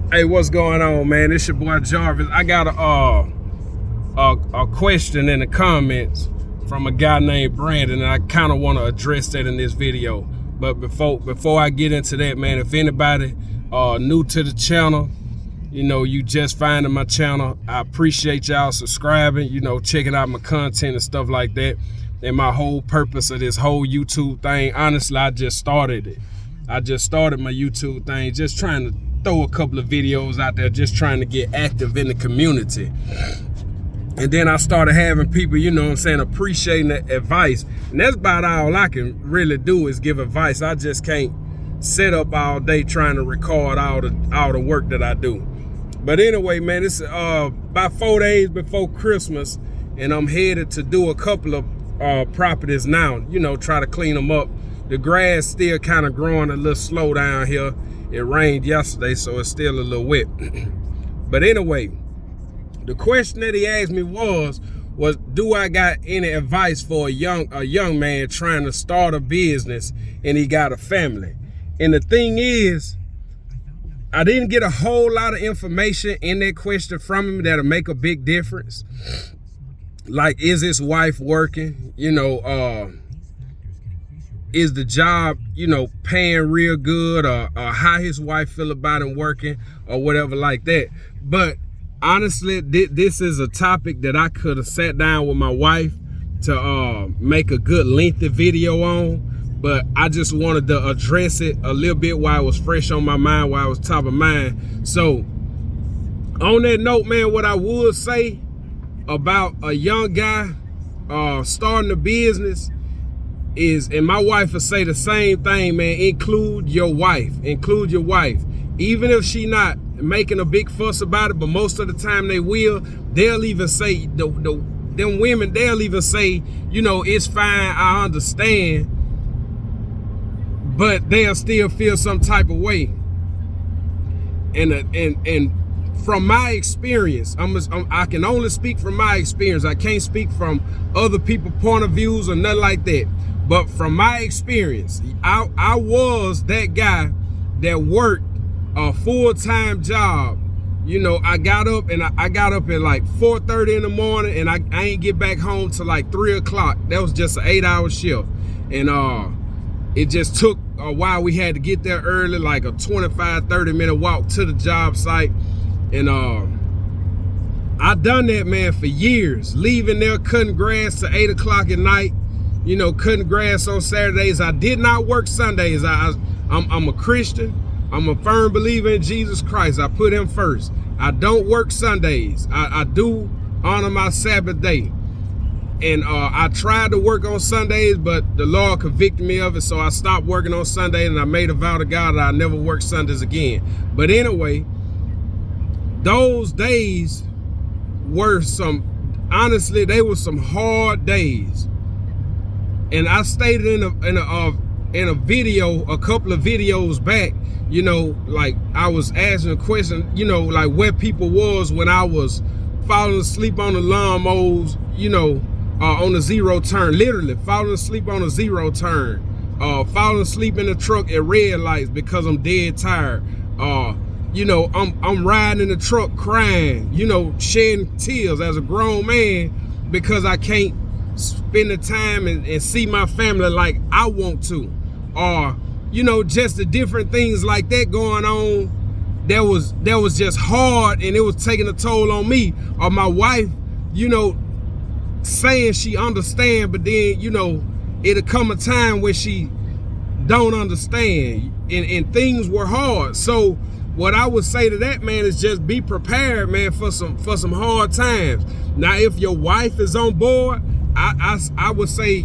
Hey, what's going on, man? It's your boy Jarvis. I got a question in the comments from a guy named Brandon, and I kind of want to address that in this video. But before I get into that, man, if anybody new to the channel, you just finding my channel, I appreciate y'all subscribing, checking out my content and stuff like that. And my whole purpose of this whole YouTube thing, honestly, I just started it. I just started my YouTube thing, just trying to throw a couple of videos out there, just trying to get active in the community. And then I started having people, appreciating the advice. And that's about all I can really do is give advice. I just can't sit up all day trying to record all the work that I do. But anyway, man, it's about 4 days before Christmas, and I'm headed to do a couple of properties now, try to clean them up. The grass still kind of growing a little slow down here. It rained yesterday, so it's still a little wet. But anyway, the question that he asked me was do I got any advice for a young man trying to start a business and he got a family? And the thing is, I didn't get a whole lot of information in that question from him that'll make a big difference. Like, is his wife working? Is the job, paying real good, or how his wife feel about him working or whatever like that. But honestly, this is a topic that I could have sat down with my wife to make a good lengthy video on. But I just wanted to address it a little bit while it was fresh on my mind, while it was top of mind. So on that note, man, what I would say about a young guy starting a business is, and my wife will say the same thing, man, include your wife. Include your wife. Even if she not making a big fuss about it, but most of the time they will, they'll even say, them women, they'll even say, it's fine, I understand, but they'll still feel some type of way. And from my experience, I can only speak from my experience. I can't speak from other people's point of views or nothing like that. But from my experience, I was that guy that worked a full-time job. I got up and I got up at like 4:30 in the morning, and I ain't get back home till like 3 o'clock. That was just an 8-hour shift. And it just took a while. We had to get there early, like a 25-30 minute walk to the job site. And I done that, man, for years, leaving there, cutting grass to 8 o'clock at night, cutting grass on Saturdays. I did not work Sundays. I'm a Christian. I'm a firm believer in Jesus Christ. I put him first. I don't work Sundays. I do honor my Sabbath day. And I tried to work on Sundays, but the Lord convicted me of it, so I stopped working on Sundays, and I made a vow to God that I never work Sundays again. But anyway, those days were honestly, they were some hard days. And I stated in a video, a couple of videos back, like I was asking a question, like where people was when I was falling asleep on the lawnmowers, on the zero turn, literally falling asleep on a zero turn, falling asleep in the truck at red lights because I'm dead tired. I'm riding in the truck crying, shedding tears as a grown man because I can't spend the time and see my family like I want to. Or, just the different things like that going on that was just hard, and it was taking a toll on me. Or my wife, saying she understand, but then, it'll come a time when she don't understand, and things were hard. So what I would say to that, man, is just be prepared, man, for some hard times. Now, if your wife is on board, I would say,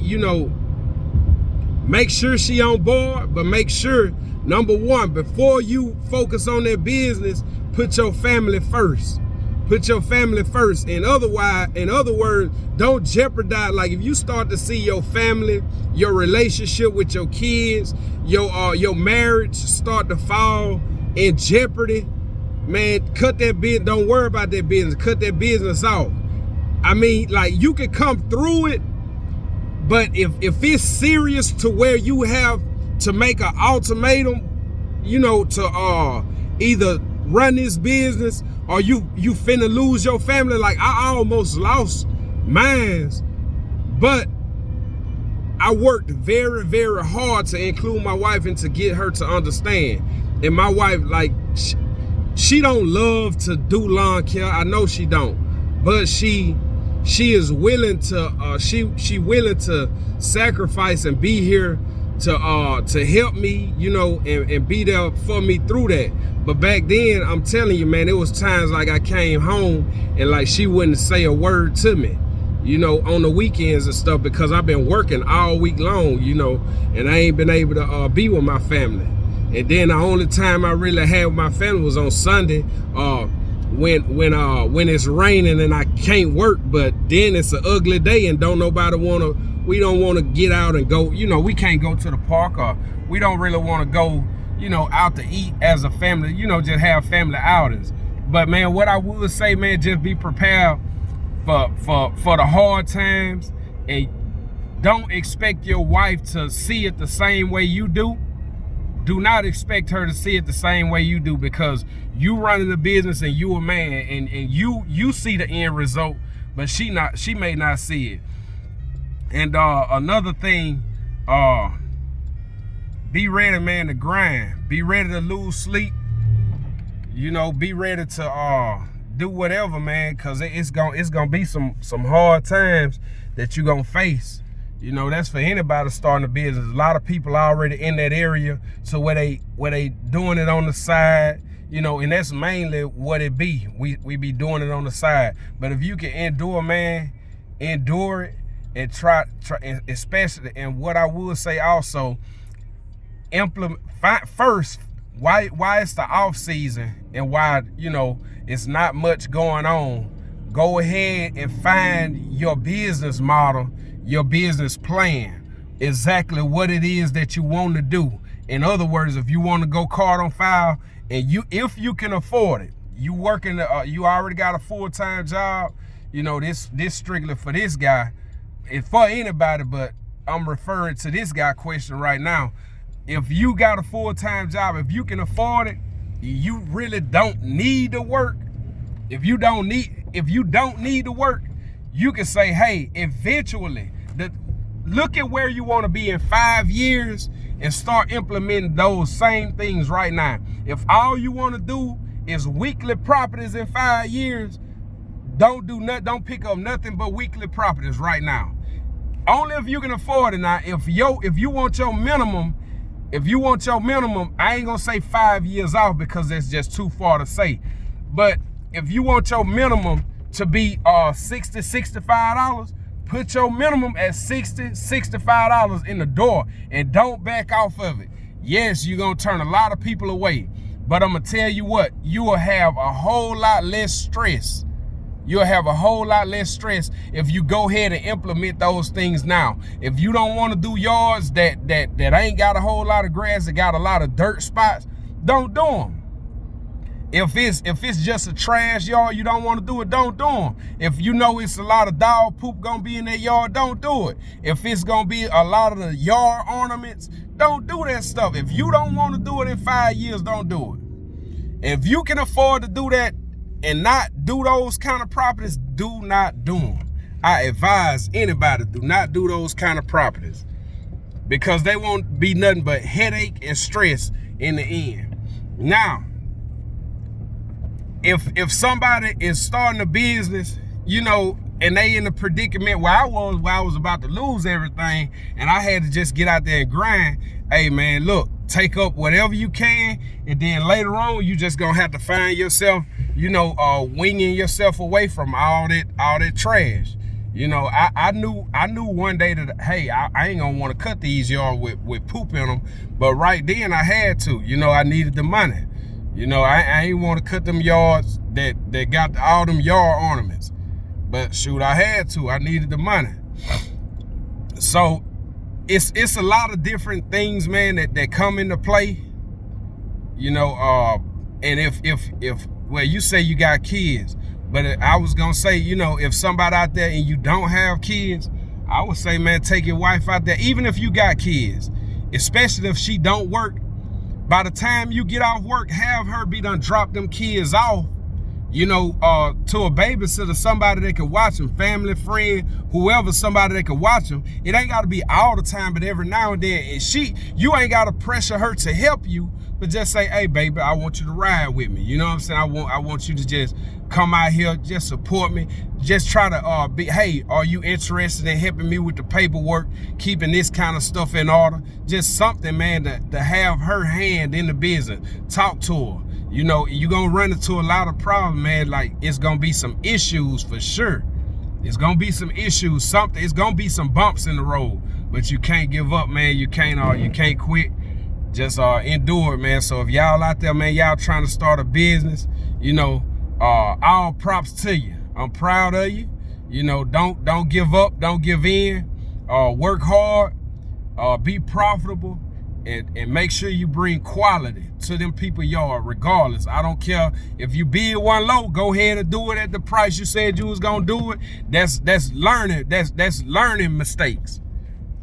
make sure she on board, but make sure, number one, before you focus on that business, put your family first. Put your family first. In other words, don't jeopardize. Like, if you start to see your family, your relationship with your kids, your marriage start to fall in jeopardy, man, cut that business. Don't worry about that business. Cut that business off. I mean, like, you can come through it, but if it's serious to where you have to make an ultimatum, to either run this business or you finna lose your family. Like I almost lost mine, but I worked very, very hard to include my wife and to get her to understand. And my wife, like, she don't love to do lawn care. I know she don't, but she is willing to she willing to sacrifice and be here to help me, you know, and be there for me through that. But back then, I'm telling you, man, it was times like I came home and like she wouldn't say a word to me, you know, on the weekends and stuff, because I've been working all week long, you know, and I ain't been able to be with my family. And then the only time I really had with my family was on Sunday, when it's raining and I can't work. But then it's an ugly day and we don't want to get out and go, you know, we can't go to the park, or we don't really want to go, you know, out to eat as a family, you know, just have family outings. But man, what I would say, man, just be prepared for the hard times, and don't expect your wife to see it the same way you do. Do not expect her to see it the same way you do, because you running the business and you a man, and you see the end result, but she may not see it. And another thing, be ready, man, to grind. Be ready to lose sleep. You know, be ready to do whatever, man, because it's gonna be some hard times that you're gonna face. You know, that's for anybody starting a business. A lot of people are already in that area, so where they doing it on the side, you know, and that's mainly what it be. We be doing it on the side. But if you can endure, man, endure it, and try, and especially, and what I would say also, implement first why it's the off season and why, you know, it's not much going on. Go ahead and find your business model, your business plan, exactly what it is that you want to do. In other words, if you want to go card on file, and if you can afford it, you working, you already got a full-time job, you know, this strictly for this guy. It's for anybody, but I'm referring to this guy question right now. If you got a full-time job, if you can afford it, you really don't need to work. If you don't need to work, you can say, hey, eventually, look at where you want to be in 5 years and start implementing those same things right now. If all you want to do is weekly properties in 5 years, don't pick up nothing but weekly properties right now. Only if you can afford it. Now, if you want your minimum, I ain't gonna say 5 years off, because that's just too far to say. But if you want your minimum to be $60, $65, put your minimum at $60, $65 in the door, and don't back off of it. Yes, you're gonna turn a lot of people away, but I'm gonna tell you what, you will have a whole lot less stress. You'll have a whole lot less stress if you go ahead and implement those things now. If you don't want to do yards that ain't got a whole lot of grass, that got a lot of dirt spots, don't do them. If it's just a trash yard, you don't want to do it, don't do them. If you know it's a lot of dog poop gonna be in that yard, don't do it. If it's gonna be a lot of the yard ornaments, don't do that stuff. If you don't want to do it in 5 years, don't do it. If you can afford to do that and not do those kind of properties, do not do them. I advise anybody, do not do those kind of properties, because they won't be nothing but headache and stress in the end. Now, if somebody is starting a business, you know, and they in the predicament where I was about to lose everything, and I had to just get out there and grind, hey man, look, take up whatever you can, and then later on, you just gonna have to find yourself, you know, winging yourself away from all that trash. You know, I knew one day that, hey, I ain't gonna want to cut these yards with poop in them, but right then I had to. You know, I needed the money. You know, I ain't want to cut them yards that got all them yard ornaments, but shoot, I had to. I needed the money. So it's a lot of different things, man, that come into play. You know, and if well, you say you got kids, but I was gonna say, you know, if somebody out there and you don't have kids, I would say, man, take your wife out there, even if you got kids, especially if she don't work. by the time you get off work, have her be done drop them kids off, you know, to a babysitter, somebody that can watch them, family, friend, whoever, somebody that can watch them. It ain't got to be all the time, but every now and then. And you ain't got to pressure her to help you, but just say, hey, baby, I want you to ride with me. You know what I'm saying? I want you to just come out here, just support me. Just try to be, hey, are you interested in helping me with the paperwork, keeping this kind of stuff in order? Just something, man, to have her hand in the business. Talk to her. You know, you're going to run into a lot of problems, man. Like, it's going to be some issues for sure. It's going to be some issues, it's going to be some bumps in the road, but you can't give up, man. You can't quit. Just endure it, man. So if y'all out there, man, y'all trying to start a business, you know, all props to you. I'm proud of you. You know, don't give up, don't give in. Work hard, be profitable. And make sure you bring quality to them people yard regardless. I don't care if you bid one low, go ahead and do it at the price you said you was gonna do it. That's learning. That's learning mistakes.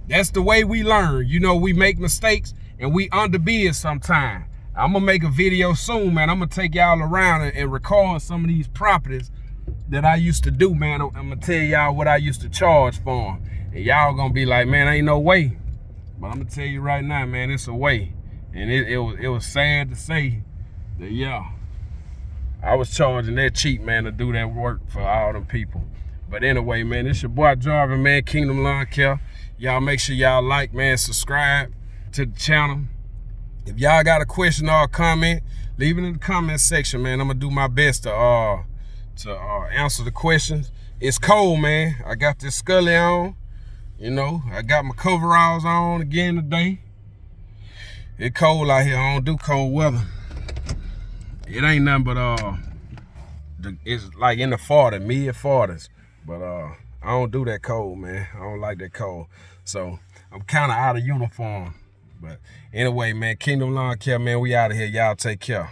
That's the way we learn. You know, we make mistakes and we underbid sometimes. I'm gonna make a video soon, man. I'm gonna take y'all around and record some of these properties that I used to do, man. I'm gonna tell y'all what I used to charge for them. And y'all gonna be like, man, ain't no way. But I'm gonna tell you right now, man, it's a way. And it was sad to say that, yeah, I was charging that cheap, man, to do that work for all them people. But anyway, man, it's your boy Jarvin, man, Kingdom Lawn Care. Y'all make sure y'all like, man, subscribe to the channel. If y'all got a question or a comment, leave it in the comment section, man. I'm gonna do my best to answer the questions. It's cold, man. I got this Scully on. You know, I got my coveralls on again today. It's cold out here. I don't do cold weather. It ain't nothing but it's like in the 40s, mid 40s. But I don't do that cold, man. I don't like that cold. So I'm kind of out of uniform. But anyway, man, Kingdom Lawn Care, man, we out of here. Y'all take care.